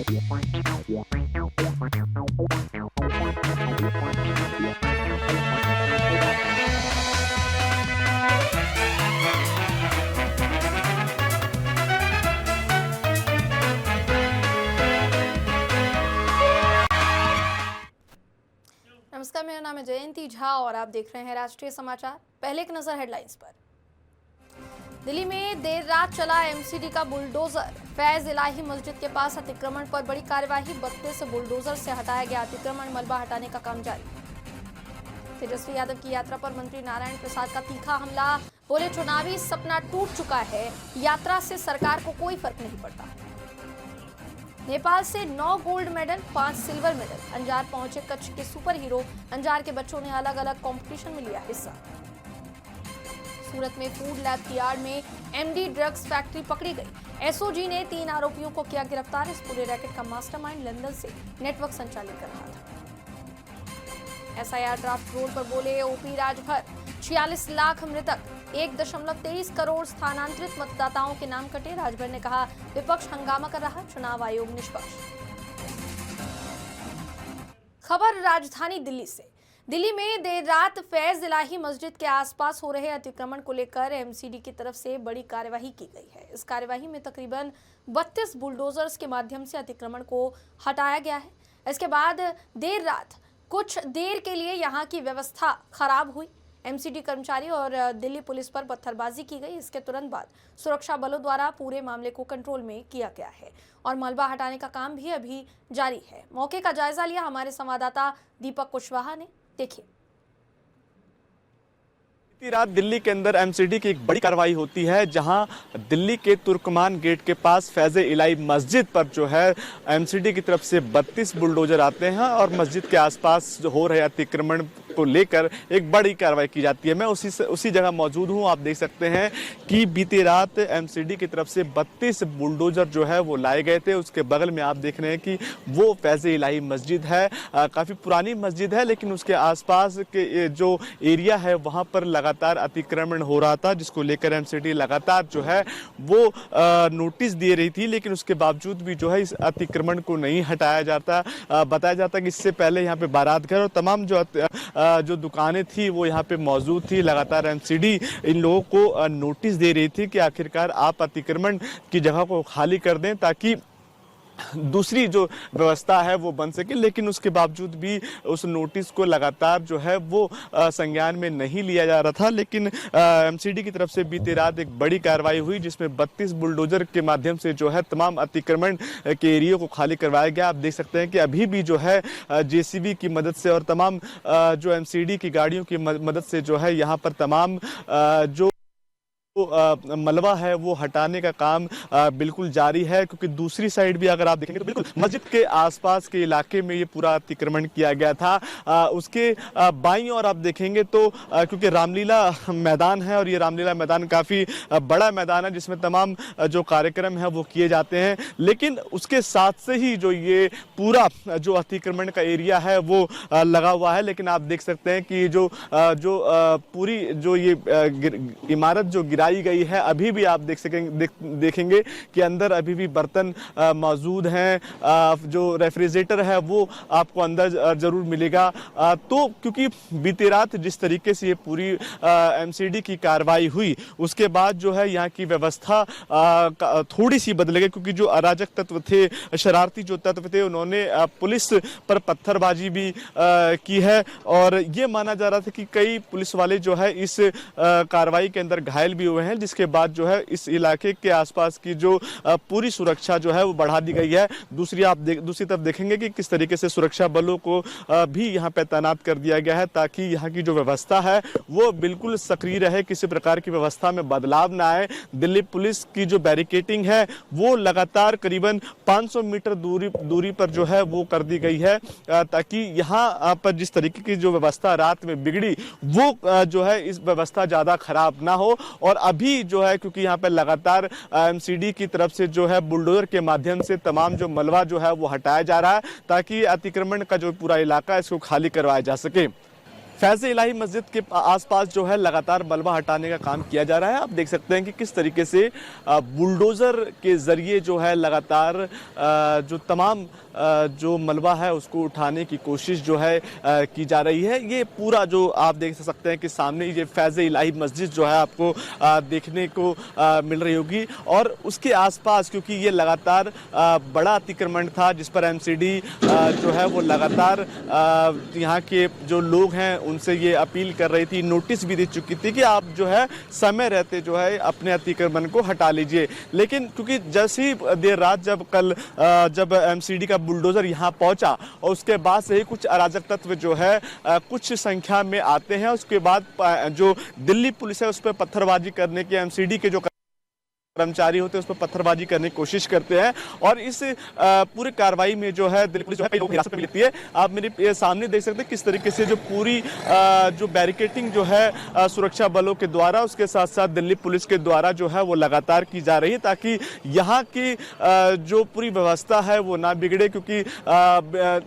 नमस्कार, मेरा नाम है जयंती झा और आप देख रहे हैं राष्ट्रीय समाचार। पहले एक नजर हेडलाइंस पर। दिल्ली में देर रात चला एमसीडी का बुलडोजर। फैज इलाही मस्जिद के पास अतिक्रमण पर बड़ी कार्यवाही। 32 बुलडोजर से हटाया गया अतिक्रमण। मलबा हटाने का काम जारी। तेजस्वी यादव की यात्रा पर मंत्री नारायण प्रसाद का तीखा हमला। बोले, चुनावी सपना टूट चुका है, यात्रा से सरकार को कोई फर्क नहीं पड़ता। नेपाल से 9 gold medal, 5 silver medal. Anjar पहुंचे कच्छ के सुपर हीरो। अंजार के बच्चों ने अलग अलग कंपटीशन में लिया हिस्सा। सूरत में फूड लैब की आड़ में एमडी ड्रग्स फैक्ट्री पकड़ी गई। एसओजी ने 3 आरोपियों को किया गिरफ्तार। इस पूरे रैकेट का मास्टरमाइंड लंदन से नेटवर्क संचालित कर रहा था। एसआईआर ड्राफ्ट रोड पर बोले ओपी राजभर। 46 लाख मृतक, 1.23 करोड़ स्थानांतरित मतदाताओं के नाम कटे। राजभर ने कहा, विपक्ष हंगामा कर रहा, चुनाव आयोग निष्पक्ष। खबर राजधानी दिल्ली से। दिल्ली में देर रात फैज इलाही मस्जिद के आसपास हो रहे अतिक्रमण को लेकर एमसीडी की तरफ से बड़ी कार्यवाही की गई है। इस कार्यवाही में तकरीबन 32 बुलडोजर्स के माध्यम से अतिक्रमण को हटाया गया है। इसके बाद देर रात कुछ देर के लिए यहाँ की व्यवस्था खराब हुई। एमसीडी कर्मचारी और दिल्ली पुलिस पर पत्थरबाजी की गई। इसके तुरंत बाद सुरक्षा बलों द्वारा पूरे मामले को कंट्रोल में किया गया है और मलबा हटाने का काम भी अभी जारी है। मौके का जायजा लिया हमारे संवाददाता दीपक कुशवाहा ने। देखिए, बीती रात दिल्ली के अंदर एमसीडी की एक बड़ी कार्रवाई होती है, जहां दिल्ली के तुर्कमान गेट के पास फैज़ इलाही मस्जिद पर जो है एमसीडी की तरफ से 32 बुलडोजर आते हैं और मस्जिद के आसपास जो हो रहे अतिक्रमण को लेकर एक बड़ी कार्रवाई की जाती है। मैं उसी जगह मौजूद हूं। आप देख सकते हैं कि बीती रात एमसीडी की तरफ से 32 बुलडोजर जो है वो लाए गए थे। उसके बगल में आप देख रहे हैं कि वो फैज़ इलाही मस्जिद है। काफ़ी पुरानी मस्जिद है, लेकिन उसके आसपास के जो एरिया है वहाँ पर लगातार अतिक्रमण हो रहा था, जिसको लेकर एमसीडी लगातार जो है वो नोटिस दे रही थी, लेकिन उसके बावजूद भी जो है इस अतिक्रमण को नहीं हटाया जाता। बताया जाता कि इससे पहले यहाँ पे बारात घर और तमाम जो दुकानें थी वो यहाँ पे मौजूद थी। लगातार एमसीडी इन लोगों को नोटिस दे रही थी कि आखिरकार आप अतिक्रमण की जगह को खाली कर दें ताकि दूसरी जो व्यवस्था है वो बन सके, लेकिन उसके बावजूद भी उस नोटिस को लगातार जो है वो संज्ञान में नहीं लिया जा रहा था। लेकिन एमसीडी की तरफ से बीती रात एक बड़ी कार्रवाई हुई, जिसमें 32 बुलडोजर के माध्यम से जो है तमाम अतिक्रमण के एरिया को खाली करवाया गया। आप देख सकते हैं कि अभी भी जो है जेसीबी की मदद से और तमाम जो एमसीडी की गाड़ियों की मदद से जो है यहाँ पर तमाम जो मलबा है वो हटाने का काम बिल्कुल जारी है, क्योंकि दूसरी साइड भी अगर आप देखेंगे तो बिल्कुल मस्जिद के आसपास के इलाके में ये पूरा अतिक्रमण किया गया था। उसके बाईं ओर आप देखेंगे तो क्योंकि रामलीला मैदान है और ये रामलीला मैदान काफ़ी बड़ा मैदान है जिसमें तमाम जो कार्यक्रम है वो किए जाते हैं, लेकिन उसके साथ से ही जो ये पूरा जो अतिक्रमण का एरिया है वो लगा हुआ है। लेकिन आप देख सकते हैं कि जो पूरी जो ये इमारत जो गिराई गई है, अभी भी आप देखेंगे कि अंदर अभी भी बर्तन मौजूद हैं। जो रेफ्रिजरेटर है वो आपको अंदर जरूर मिलेगा। तो क्योंकि बीती रात जिस तरीके से ये पूरी एमसीडी की कार्रवाई हुई, उसके बाद जो है यहाँ की व्यवस्था थोड़ी सी बदल गई, क्योंकि जो अराजक तत्व थे, शरारती जो तत्व थे, उन्होंने पुलिस पर पत्थरबाजी भी की है और ये माना जा रहा था कि कई पुलिस वाले जो है इस कार्रवाई के अंदर घायल भी हुए हैं, जिसके बाद जो है इस इलाके के आसपास की जो पूरी सुरक्षा जो है वो बढ़ा दी गई है। दूसरी तरफ देखेंगे कि किस तरीके से सुरक्षा बलों को भी यहाँ पे तैनात कर दिया गया है, ताकि यहाँ की जो व्यवस्था है वो बिल्कुल सक्रिय रहे, किसी प्रकार की व्यवस्था में बदलाव ना आए। दिल्ली पुलिस की जो बैरिकेटिंग है वो लगातार करीबन 500 मीटर दूरी पर जो है वो कर दी गई है, ताकि यहाँ पर जिस तरीके की जो व्यवस्था रात में बिगड़ी वो जो है इस व्यवस्था ज़्यादा खराब ना हो। और अभी जो है क्योंकि यहाँ पे लगातार एमसीडी की तरफ से जो है बुलडोजर के माध्यम से तमाम जो मलबा जो है वो हटाया जा रहा है, ताकि अतिक्रमण का जो पूरा इलाका है इसको खाली करवाया जा सके। फैज़ इलाही मस्जिद के आसपास जो है लगातार मलबा हटाने का काम किया जा रहा है। आप देख सकते हैं कि किस तरीके से बुलडोज़र के ज़रिए जो है लगातार जो तमाम जो मलबा है उसको उठाने की कोशिश जो है की जा रही है। ये पूरा जो आप देख सकते हैं कि सामने ये फैज़ इलाही मस्जिद जो है आपको देखने को मिल रही होगी और उसके आसपास क्योंकि ये लगातार बड़ा अतिक्रमण था जिस पर एमसीडी जो है वो लगातार यहाँ के जो लोग हैं उनसे ये अपील कर रही थी, नोटिस भी दे चुकी थी कि आप जो है समय रहते जो है अपने अतिक्रमण को हटा लीजिए। लेकिन क्योंकि जैसे ही देर रात जब एमसीडी का बुलडोजर यहाँ पहुंचा और उसके बाद से ही कुछ अराजक तत्व जो है कुछ संख्या में आते हैं, उसके बाद जो दिल्ली पुलिस है उस पर पत्थरबाजी करने के एमसीडी के जो कर्मचारी होते हैं उस पर पत्थरबाजी करने की कोशिश करते हैं और इस पूरी कार्रवाई में जो है दिल्ली पुलिस जो है कई लोग हिरासत में लेती है। आप मेरे सामने देख सकते हैं किस तरीके से जो पूरी जो बैरिकेटिंग जो है सुरक्षा बलों के द्वारा उसके साथ साथ दिल्ली पुलिस के द्वारा जो है वो लगातार की जा रही है ताकि यहाँ की जो पूरी व्यवस्था है वो ना बिगड़े, क्योंकि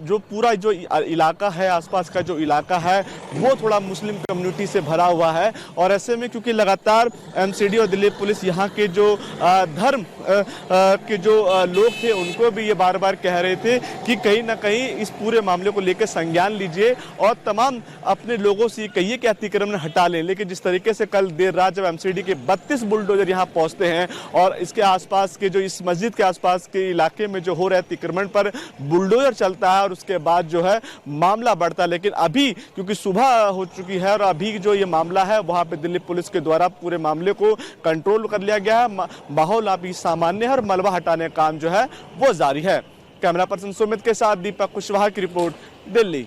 जो पूरा जो इलाका है आसपास का जो इलाका है वो थोड़ा मुस्लिम कम्युनिटी से भरा हुआ है और ऐसे में क्योंकि लगातार एमसीडी और दिल्ली पुलिस यहाँ के जो धर्म के जो लोग थे उनको भी ये बार बार कह रहे थे कि कहीं ना कहीं इस पूरे मामले को लेकर संज्ञान लीजिए और तमाम अपने लोगों से कहिए कि अतिक्रमण हटा लें। लेकिन जिस तरीके से कल देर रात जब एमसीडी के 32 बुलडोजर यहाँ पहुंचते हैं और इसके आसपास के जो इस मस्जिद के आसपास के इलाके में जो हो रहे अतिक्रमण पर बुलडोजर चलता है और उसके बाद जो है मामला बढ़ता है। लेकिन अभी क्योंकि सुबह हो चुकी है और अभी जो ये मामला है वहाँ पे दिल्ली पुलिस के द्वारा पूरे मामले को कंट्रोल कर लिया गया है। माहौल अभी सामान्य है और मलबा हटाने का काम जो है वो जारी है। कैमरा पर्सन सुमित के साथ दीपक कुशवाहा की रिपोर्ट, दिल्ली।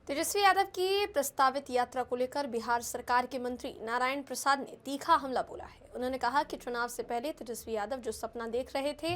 तेजस्वी यादव की प्रस्तावित यात्रा को लेकर बिहार सरकार के मंत्री नारायण प्रसाद ने तीखा हमला बोला है। उन्होंने कहा कि चुनाव से पहले तेजस्वी यादव जो सपना देख रहे थे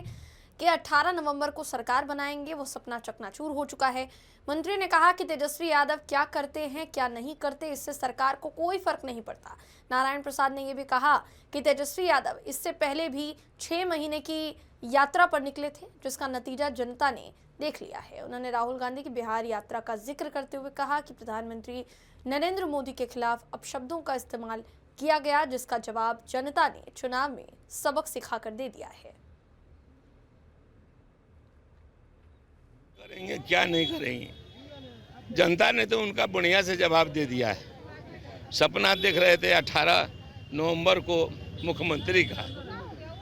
कि 18 नवंबर को सरकार बनाएंगे, वो सपना चकनाचूर हो चुका है। मंत्री ने कहा कि तेजस्वी यादव क्या करते हैं क्या नहीं करते इससे सरकार को कोई फर्क नहीं पड़ता। नारायण प्रसाद ने यह भी कहा कि तेजस्वी यादव इससे पहले भी 6 महीने की यात्रा पर निकले थे जिसका नतीजा जनता ने देख लिया है। उन्होंने राहुल गांधी की बिहार यात्रा का जिक्र करते हुए कहा कि प्रधानमंत्री नरेंद्र मोदी के खिलाफ अपशब्दों का इस्तेमाल किया गया जिसका जवाब जनता ने चुनाव में सबक सिखाकर दे दिया है। करेंगे क्या नहीं करेंगे, जनता ने तो उनका बढ़िया से जवाब दे दिया है। सपना देख रहे थे 18 नवंबर को मुख्यमंत्री का,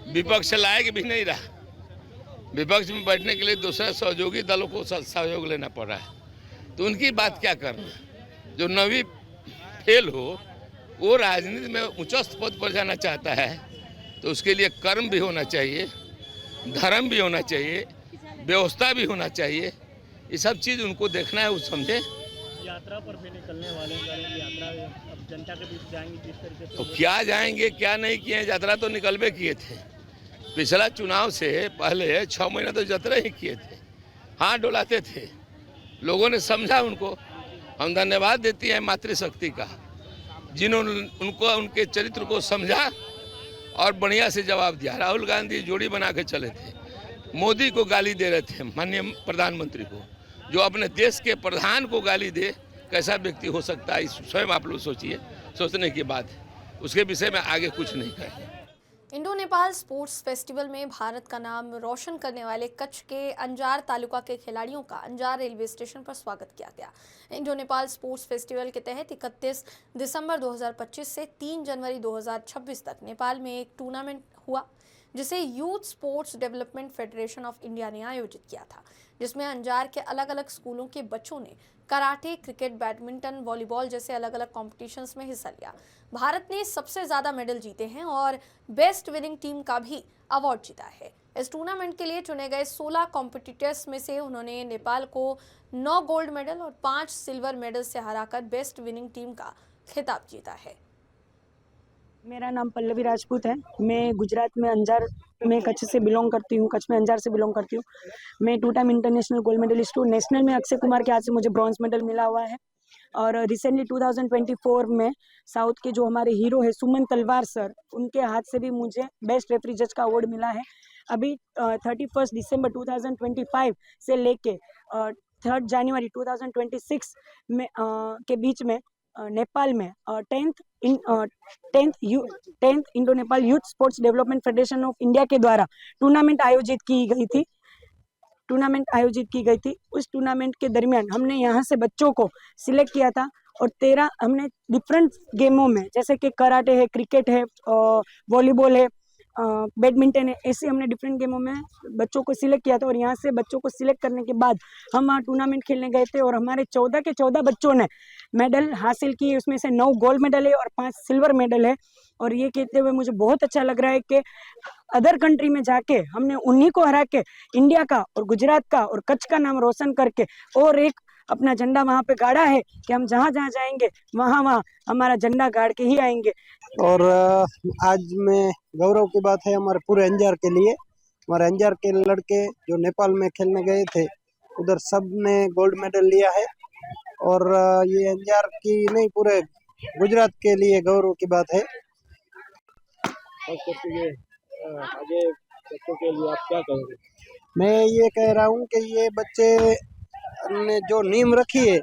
विपक्ष लायक भी नहीं रहा। विपक्ष में बैठने के लिए दूसरे सहयोगी दलों को सहयोग लेना पड़ रहा है, तो उनकी बात क्या करना। जो नवी फेल हो वो राजनीति में उच्चस्थ पद पर जाना चाहता है तो उसके लिए कर्म भी होना चाहिए, धर्म भी होना चाहिए, व्यवस्था भी होना चाहिए। ये सब चीज़ उनको देखना है, वो समझे। यात्रा पर भी निकलने वाले यात्रा अब जनता के बीच जाएंगे किस तरीके से, तो क्या जाएंगे क्या नहीं किए, यात्रा तो निकलबे किए थे। पिछला चुनाव से पहले 6 महीना तो यात्रा ही किए थे, हाथ डोलाते थे, लोगों ने समझा उनको। हम धन्यवाद देती हैं मातृशक्ति का, जिन्होंने उनको उनके चरित्र को समझा और बढ़िया से जवाब दिया। राहुल गांधी जोड़ी बना के चले थे, मोदी को गाली दे रहे थे, माननीय प्रधानमंत्री को। जो अपने देश के प्रधान को गाली दे, कैसा व्यक्ति हो सकता है, स्वयं आप लोग सोचिए, सोचने की बात है। उसके विषय में आगे कुछ नहीं कहें। इंडो नेपाल स्पोर्ट्स फेस्टिवल में भारत का नाम रोशन करने वाले कच्छ के अंजार तालुका के खिलाड़ियों का अंजार रेलवे स्टेशन पर स्वागत किया गया। इंडो नेपाल स्पोर्ट्स फेस्टिवल के तहत 31 दिसंबर 2025 से 3 जनवरी 2026 तक नेपाल में एक टूर्नामेंट हुआ जिसे youth sports development federation of India ने आयोजित किया था, जिसमें अंजार के अलग अलग स्कूलों के बच्चों ने कराटे, क्रिकेट, बैडमिंटन, वॉलीबॉल जैसे अलग अलग कॉम्पिटिशन्स में हिस्सा लिया। भारत ने सबसे ज़्यादा मेडल जीते हैं और बेस्ट विनिंग टीम का भी अवार्ड जीता है। इस टूर्नामेंट के लिए चुने गए 16 कॉम्पिटिटर्स में से उन्होंने नेपाल को 9 गोल्ड मेडल और 5 सिल्वर मेडल से हराकर बेस्ट विनिंग टीम का खिताब जीता है। मेरा नाम पल्लवी राजपूत है। मैं गुजरात में अंजार में कच्छ से बिलोंग करती हूँ, कच्छ में अंजार से बिलोंग करती हूँ। मैं 2 टाइम इंटरनेशनल गोल्ड मेडलिस्ट हूँ। नेशनल में अक्षय कुमार के हाथ से मुझे ब्रॉन्ज मेडल मिला हुआ है और रिसेंटली 2024 में साउथ के जो हमारे हीरो है सुमन तलवार सर, उनके हाथ से भी मुझे बेस्ट रेफरी जज का अवार्ड मिला है। अभी 31 दिसंबर 2025 से लेके 3 जनवरी 2026 में के बीच में नेपाल में 10th Indo Nepal youth sports development federation of India के द्वारा टूर्नामेंट आयोजित की गई थी। उस टूर्नामेंट के दरमियान हमने यहाँ से बच्चों को सिलेक्ट किया था और 13 हमने डिफरेंट गेमों में, जैसे कि कराटे है, क्रिकेट है, वॉलीबॉल है, बैडमिंटन है, ऐसे हमने डिफरेंट गेमों में बच्चों को सिलेक्ट किया था। और यहाँ से बच्चों को सिलेक्ट करने के बाद हम वहाँ टूर्नामेंट खेलने गए थे और हमारे 14 के 14 बच्चों ने मेडल हासिल किए। उसमें से 9 गोल्ड मेडल है और 5 सिल्वर मेडल है। और ये कहते हुए मुझे बहुत अच्छा लग रहा है कि अदर कंट्री में जाके हमने उन्हीं को हरा के इंडिया का और गुजरात का और कच्छ का नाम रोशन करके और एक अपना झंडा वहाँ पे गाड़ा है कि हम जहाँ जहाँ जाएंगे वहाँ हमारा झंडा गाड़ के ही आएंगे। और आज में गौरव की बात है हमारे पूरे अंजार के लिए। हमारे अंजार के लड़के जो नेपाल में खेलने गए थे उधर सब ने गोल्ड मेडल लिया है और ये अंजार की नहीं पूरे गुजरात के लिए गौरव की बात है। आगे बच्चों के लिए आप क्या कहोगे? मैं ये कह रहा हूँ कि ये बच्चे ने जो नींव रखी है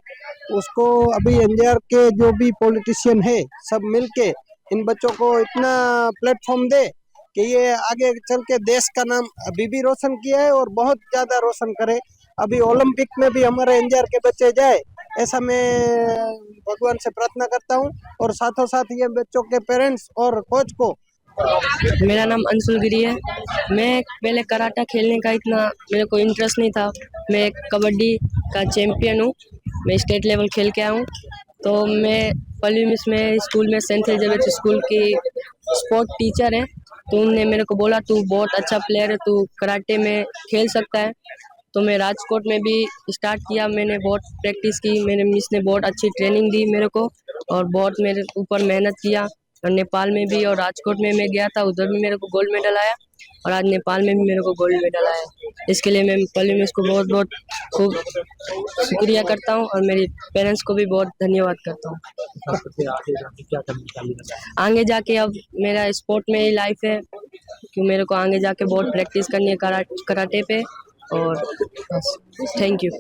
उसको अभी अंजार के जो भी पॉलिटिशियन है सब मिलके इन बच्चों को इतना प्लेटफॉर्म दे कि ये आगे चल के देश का नाम अभी भी रोशन किया है और बहुत ज़्यादा रोशन करे। अभी ओलंपिक में भी हमारे अंजार के बच्चे जाए, ऐसा मैं भगवान से प्रार्थना करता हूँ। और साथों साथ ये बच्चों के पेरेंट्स और कोच को। मेरा नाम अंशुल गिरी है। मैं पहले कराटा खेलने का इतना मेरे को इंटरेस्ट नहीं था। मैं कबड्डी का चैम्पियन हूँ। मैं स्टेट लेवल खेल के आया हूँ। तो मैं पल्लीमिस में स्कूल में सेंट एलिजाबेथ स्कूल की स्पोर्ट टीचर है। तो उन्होंने मेरे को बोला तू बहुत अच्छा प्लेयर है, तू कराटे में खेल सकता है। तो मैं राजकोट में भी स्टार्ट किया। मैंने बहुत प्रैक्टिस की। मेरे मिस ने बहुत अच्छी ट्रेनिंग दी मेरे को और बहुत मेरे ऊपर मेहनत किया। और नेपाल में भी और राजकोट में मैं गया था, उधर भी मेरे को गोल्ड मेडल आया और आज नेपाल में भी मेरे को गोल्ड मेडल आया। इसके लिए मैं पल्लीमिस को बहुत बहुत खूब शुक्रिया करता हूँ और मेरी पेरेंट्स को भी बहुत धन्यवाद करता हूँ। आगे जाके अब मेरा स्पोर्ट में ही लाइफ है कि मेरे को आगे जाके बहुत प्रैक्टिस करनी है कराटे पे। और थैंक यू।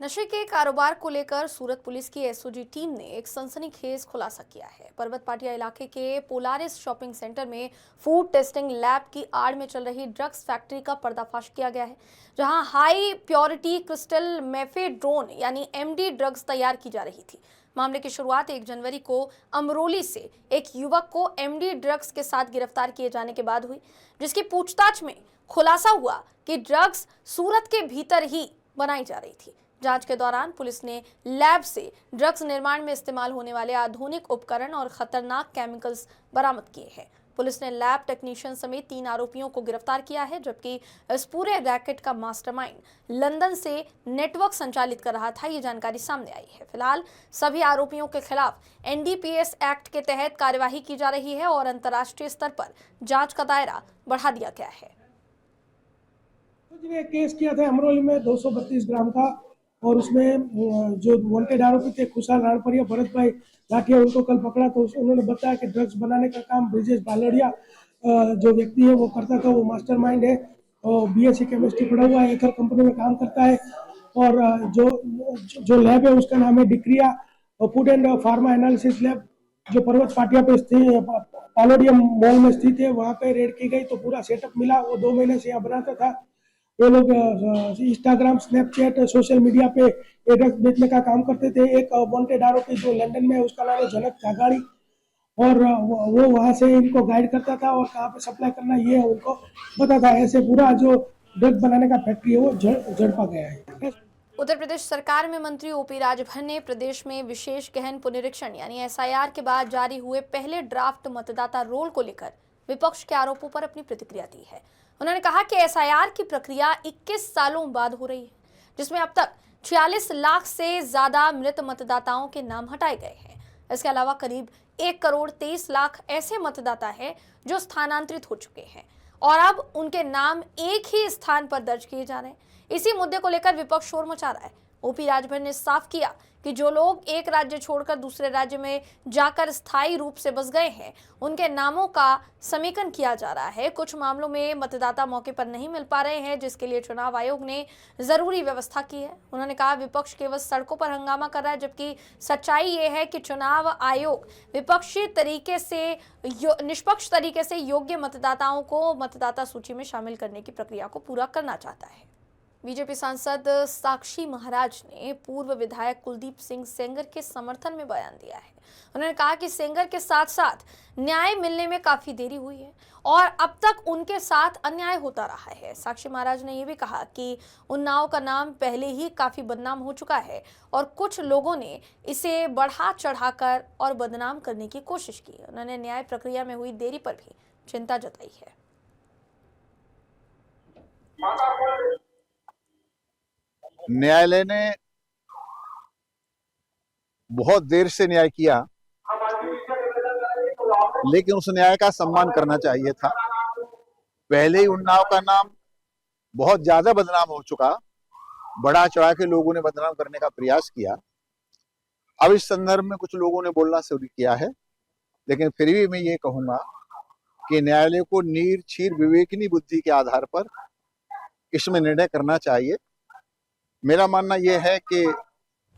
नशे के कारोबार को लेकर सूरत पुलिस की एसओजी टीम ने एक सनसनीखेज खुलासा किया है। पर्वत पाटिया इलाके के पोलारिस शॉपिंग सेंटर में फूड टेस्टिंग लैब की आड़ में चल रही ड्रग्स फैक्ट्री का पर्दाफाश किया गया है, जहां हाई प्योरिटी क्रिस्टल मेफेड्रोन यानी एमडी ड्रग्स तैयार की जा रही थी। मामले की शुरुआत 1 जनवरी को अमरोली से एक युवक को एमडी ड्रग्स के साथ गिरफ्तार किए जाने के बाद हुई, जिसकी पूछताछ में खुलासा हुआ कि ड्रग्स सूरत के भीतर ही बनाई जा रही थी। जांच के दौरान पुलिस ने लैब से ड्रग्स निर्माण में इस्तेमाल होने वाले आधुनिक उपकरण और खतरनाक केमिकल्स बरामद किए हैं। पुलिस ने लैब टेक्नीशियन समेत 3 आरोपियों को गिरफ्तार किया है, जबकि इस पूरे रैकेट का मास्टरमाइंड लंदन से नेटवर्क संचालित कर रहा था, ये जानकारी सामने आई है। फिलहाल सभी आरोपियों के खिलाफ एनडीपीएस एक्ट के तहत कार्यवाही की जा रही है और अंतर्राष्ट्रीय स्तर पर जांच का दायरा बढ़ा दिया गया है। केस किया था अमरोली में 232 ग्राम का और उसमें जो वांटेड आरोपी थे खुशाल राणपरिया, भरत भाई लाठिया, उनको कल पकड़ा तो उन्होंने बताया कि ड्रग्स बनाने का काम ब्रिजेश बालोड़िया जो व्यक्ति है वो करता था। वो मास्टरमाइंड है और बीएससी केमिस्ट्री पढ़ा हुआ है, एकर कंपनी में काम करता है। और जो लैब है उसका नाम है डिक्रिया food and pharma analysis lab, जो पर्वत पाटिया पे स्थित पालोडियम मॉल में स्थित है। वहाँ पे रेड की गई तो पूरा सेटअप मिला। वो 2 महीने से यहाँ बनाता था। वो लोग इंस्टाग्राम, स्नैपचैट, सोशल मीडिया पे ड्रग्स बेचने का काम करते थे। एक वांटेड आरोपी जो लंदन में है उसका नाम है जनक जागाड़ी और वो वहाँ से इनको गाइड करता था और कहाँ पे सप्लाई करना ये उनको बताता था। ऐसे पूरा जो ड्रग बनाने का फैक्ट्री है वो झड़पा गया है। उत्तर प्रदेश सरकार में मंत्री ओपी राजभर ने प्रदेश में विशेष गहन पुनरीक्षण यानी एसआईआर के बाद जारी हुए पहले ड्राफ्ट मतदाता रोल को लेकर विपक्ष के आरोपों पर अपनी प्रतिक्रिया दी है। उन्होंने कहा कि एसआईआर की प्रक्रिया 21 सालों बाद हो रही है, जिसमें अब तक 46 लाख से ज्यादा मृत मतदाताओं के नाम हटाए गए हैं। इसके अलावा करीब 1 करोड़ 23 लाख ऐसे मतदाता हैं जो स्थानांतरित हो चुके हैं और अब उनके नाम एक ही स्थान पर दर्ज किए जा रहे हैं। इसी मुद्दे को लेकर विपक्ष शोर मचा रहा है। ओपी राजभर ने साफ किया कि जो लोग एक राज्य छोड़कर दूसरे राज्य में जाकर स्थायी रूप से बस गए हैं, उनके नामों का समेकन किया जा रहा है। कुछ मामलों में मतदाता मौके पर नहीं मिल पा रहे हैं, जिसके लिए चुनाव आयोग ने जरूरी व्यवस्था की है। उन्होंने कहा विपक्ष केवल सड़कों पर हंगामा कर रहा है, जबकि सच्चाई ये है कि चुनाव आयोग विपक्षी तरीके से निष्पक्ष तरीके से योग्य मतदाताओं को मतदाता सूची में शामिल करने की प्रक्रिया को पूरा करना चाहता है। बीजेपी सांसद साक्षी महाराज ने पूर्व विधायक कुलदीप सिंह सेंगर के समर्थन में बयान दिया है। उन्होंने कहा कि सेंगर के साथ साथ न्याय मिलने में काफी देरी हुई है और अब तक उनके साथ अन्याय होता रहा है। साक्षी महाराज ने यह भी कहा कि उन्नाव का नाम पहले ही काफी बदनाम हो चुका है और कुछ लोगों ने इसे बढ़ा चढ़ाकर और बदनाम करने की कोशिश की। उन्होंने न्याय प्रक्रिया में हुई देरी पर भी चिंता जताई है। न्यायालय ने बहुत देर से न्याय किया, लेकिन उस न्याय का सम्मान करना चाहिए था। पहले ही उन्नाव का नाम बहुत ज्यादा बदनाम हो चुका, बढ़ा चढ़ा के लोगों ने बदनाम करने का प्रयास किया। अब इस संदर्भ में कुछ लोगों ने बोलना शुरू किया है, लेकिन फिर भी मैं ये कहूंगा कि न्यायालय को नीर छीर विवेकनी बुद्धि के आधार पर इसमें निर्णय करना चाहिए। मेरा मानना यह है कि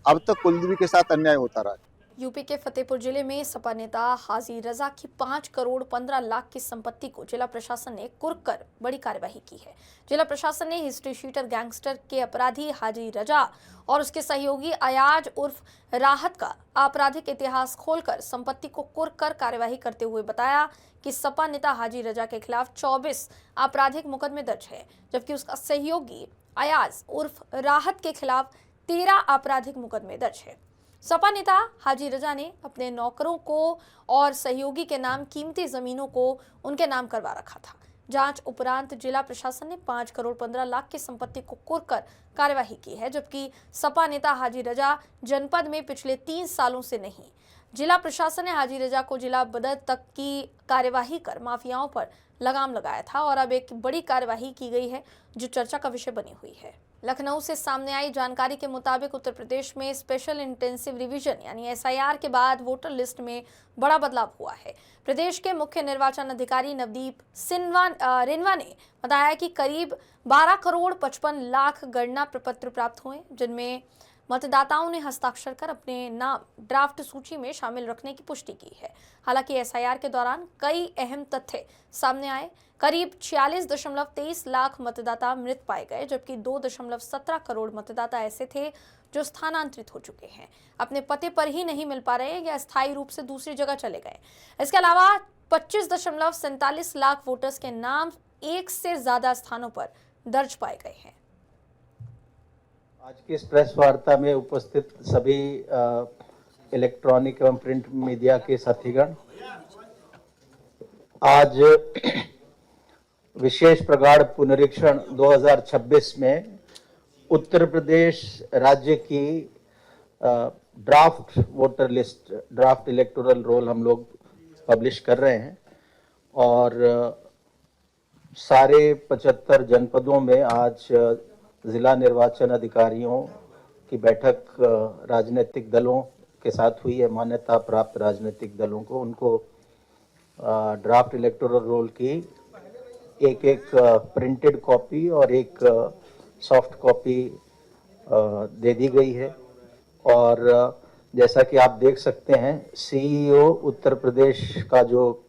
अब तक कुलदीप के साथ अन्याय होता रहा है। यूपी के फतेहपुर जिले में सपा नेता हाजी रजा की 5 करोड़ 15 लाख की संपत्ति को जिला प्रशासन ने कुर्क कर बड़ी कार्यवाही की है। जिला प्रशासन ने हिस्ट्री शीटर गैंगस्टर के अपराधी हाजी रजा और उसके सहयोगी अयाज उर्फ राहत का आपराधिक इतिहास खोलकर संपत्ति को कुर्क कर कार्यवाही करते हुए बताया कि सपा नेता हाजी रजा के खिलाफ 24 आपराधिक मुकदमे दर्ज है, जबकि उसका सहयोगी अयाज उर्फ राहत के खिलाफ 13 आपराधिक मुकदमे दर्ज है। सपा नेता हाजी रजा ने अपने नौकरों को और सहयोगी के नाम कीमती जमीनों को उनके नाम करवा रखा था। जांच उपरांत जिला प्रशासन ने 5 करोड़ 15 लाख की संपत्ति को कुर्क कर कार्यवाही की है, जबकि सपा नेता हाजी रजा जनपद में पिछले 3 सालों से नहीं। जिला प्रशासन ने हाजी रजा को जिला बदर तक की कार्यवाही कर माफियाओं पर लगाम लगाया था और अब एक बड़ी कार्यवाही की गई है जो चर्चा का विषय बनी हुई है। लखनऊ से सामने आई जानकारी के मुताबिक उत्तर प्रदेश में स्पेशल इंटेंसिव रिवीजन यानी SIR के बाद वोटर लिस्ट में बड़ा बदलाव हुआ है। प्रदेश के मुख्य निर्वाचन अधिकारी नवदीप रिनवा ने बताया कि करीब 12 करोड़ 55 लाख गणना प्रपत्र प्राप्त हुए, जिनमें मतदाताओं ने हस्ताक्षर कर अपने नाम ड्राफ्ट सूची में शामिल रखने की पुष्टि की है। हालांकि SIR के दौरान कई अहम तथ्य सामने आए। करीब 46.23 लाख मतदाता मृत पाए गए, जबकि 2.17 करोड़ मतदाता ऐसे थे जो स्थानांतरित हो चुके हैं, अपने पते पर ही नहीं मिल पा रहे या स्थायी रूप से दूसरी जगह चले गए। इसके अलावा 25.47 लाख वोटर्स के नाम एक से ज्यादा स्थानों पर दर्ज पाए गए हैं। आज की इस प्रेस वार्ता में उपस्थित सभी इलेक्ट्रॉनिक एवं प्रिंट मीडिया के साथीगण, आज विशेष प्रगाढ़ पुनरीक्षण 2026 में उत्तर प्रदेश राज्य की draft voter list, draft electoral roll हम लोग पब्लिश कर रहे हैं और सारे 75 जनपदों में आज जिला निर्वाचन अधिकारियों की बैठक राजनीतिक दलों के साथ हुई है। मान्यता प्राप्त राजनीतिक दलों को उनको ड्राफ्ट इलेक्टोरल रोल की एक प्रिंटेड कॉपी और एक सॉफ्ट कॉपी दे दी गई है। और जैसा कि आप देख सकते हैं, CEO उत्तर प्रदेश का जो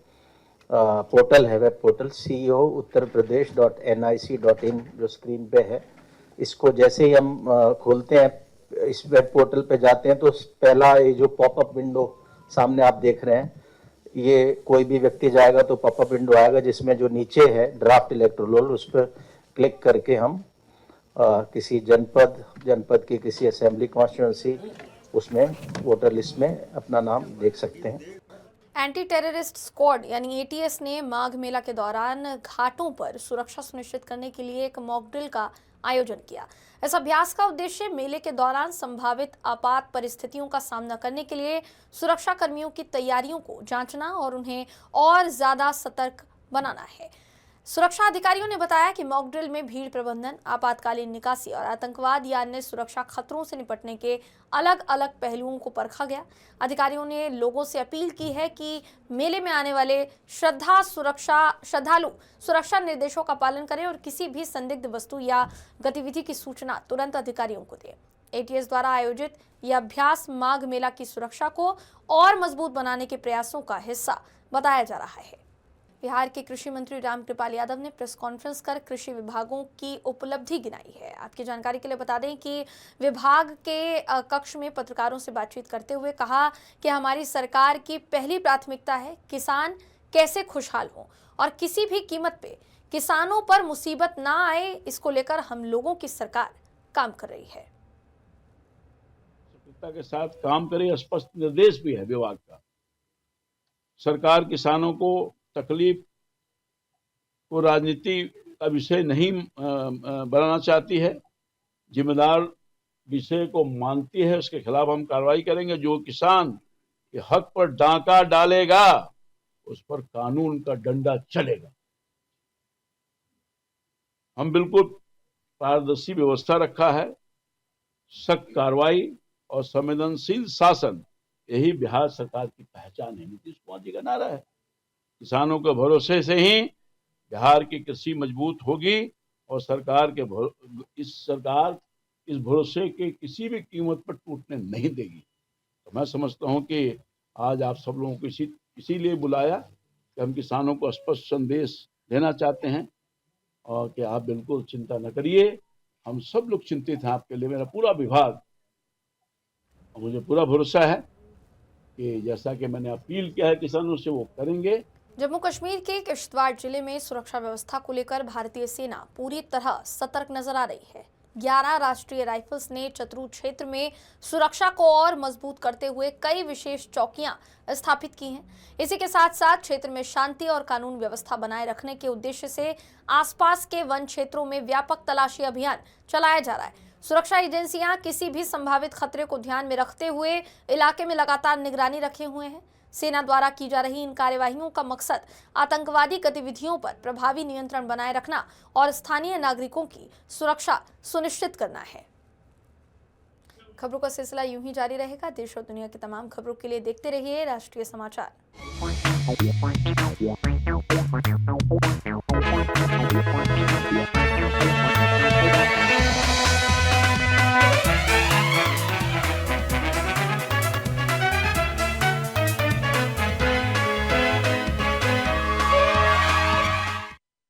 पोर्टल है, वेब पोर्टल CEO uttarpradesh.nic.in जो स्क्रीन पे है, इसको जैसे ही हम खोलते हैं, इस वेब पोर्टल पे जाते हैं तो पहला ये जो पॉपअप विंडो सामने आप देख रहे हैं, ये कोई भी व्यक्ति जाएगा तो पॉपअप विंडो आएगा जिसमें जो नीचे है ड्राफ्ट इलेक्टोरल रोल, उस पर क्लिक करके हम किसी जनपद की किसी असेंबली कॉन्स्टिट्यूंसी उसमें वोटर लिस्ट में अपना नाम देख सकते हैं। एंटी टेररिस्ट स्क्वाड यानी ATS ने माघ मेला के दौरान घाटों पर सुरक्षा सुनिश्चित करने के लिए एक मॉक ड्रिल का आयोजन किया। इस अभ्यास का उद्देश्य मेले के दौरान संभावित आपात परिस्थितियों का सामना करने के लिए सुरक्षा कर्मियों की तैयारियों को जांचना और उन्हें और ज्यादा सतर्क बनाना है। सुरक्षा अधिकारियों ने बताया कि मॉक ड्रिल में भीड़ प्रबंधन, आपातकालीन निकासी और आतंकवाद या अन्य सुरक्षा खतरों से निपटने के अलग अलग पहलुओं को परखा गया। अधिकारियों ने लोगों से अपील की है कि मेले में आने वाले श्रद्धालु सुरक्षा निर्देशों का पालन करें और किसी भी संदिग्ध वस्तु या गतिविधि की सूचना तुरंत अधिकारियों को दें। एटीएस द्वारा आयोजित यह अभ्यास माघ मेला की सुरक्षा को और मजबूत बनाने के प्रयासों का हिस्सा बताया जा रहा है। बिहार के कृषि मंत्री रामकृपाल यादव ने प्रेस कॉन्फ्रेंस कर कृषि विभागों की उपलब्धि गिनाई है। आपकी जानकारी के लिए बता दें कि विभाग के कक्ष में पत्रकारों से बातचीत करते हुए कहा कि हमारी सरकार की पहली प्राथमिकता है किसान कैसे खुशहाल हों और किसी भी कीमत पे किसानों पर मुसीबत ना आए, इसको लेकर हम लोगों की सरकार काम कर रही है। के साथ काम करे, स्पष्ट निर्देश भी है विभाग का। सरकार किसानों को तकलीफ को राजनीति का विषय नहीं बनाना चाहती है, जिम्मेदार विषय को मानती है, उसके खिलाफ हम कार्रवाई करेंगे। जो किसान के हक पर डाका डालेगा उस पर कानून का डंडा चलेगा। हम बिल्कुल पारदर्शी व्यवस्था रखा है, सख्त कार्रवाई और संवेदनशील शासन, यही बिहार सरकार की पहचान है। नीतीश कुमार जी का नारा है, किसानों के भरोसे से ही बिहार की कृषि मजबूत होगी और सरकार इस भरोसे के किसी भी कीमत पर टूटने नहीं देगी। तो मैं समझता हूं कि आज आप सब लोगों को इसीलिए बुलाया कि हम किसानों को स्पष्ट संदेश देना चाहते हैं और कि आप बिल्कुल चिंता न करिए, हम सब लोग चिंतित हैं आपके लिए। मेरा पूरा विभाग, मुझे पूरा भरोसा है कि जैसा कि मैंने अपील किया है किसानों से, वो करेंगे। जम्मू कश्मीर के किश्तवाड़ जिले में सुरक्षा व्यवस्था को लेकर भारतीय सेना पूरी तरह सतर्क नजर आ रही है। 11 राष्ट्रीय राइफल्स ने चतरू क्षेत्र में सुरक्षा को और मजबूत करते हुए कई विशेष चौकियां स्थापित की हैं। इसी के साथ साथ क्षेत्र में शांति और कानून व्यवस्था बनाए रखने के उद्देश्य से आसपास के वन क्षेत्रों में व्यापक तलाशी अभियान चलाया जा रहा है। सुरक्षा एजेंसियां किसी भी संभावित खतरे को ध्यान में रखते हुए इलाके में लगातार निगरानी रखे हुए हैं। सेना द्वारा की जा रही इन कार्यवाहियों का मकसद आतंकवादी गतिविधियों पर प्रभावी नियंत्रण बनाए रखना और स्थानीय नागरिकों की सुरक्षा सुनिश्चित करना है। खबरों का सिलसिला यूं ही जारी रहेगा। देश और दुनिया की तमाम खबरों के लिए देखते रहिए राष्ट्रीय समाचार।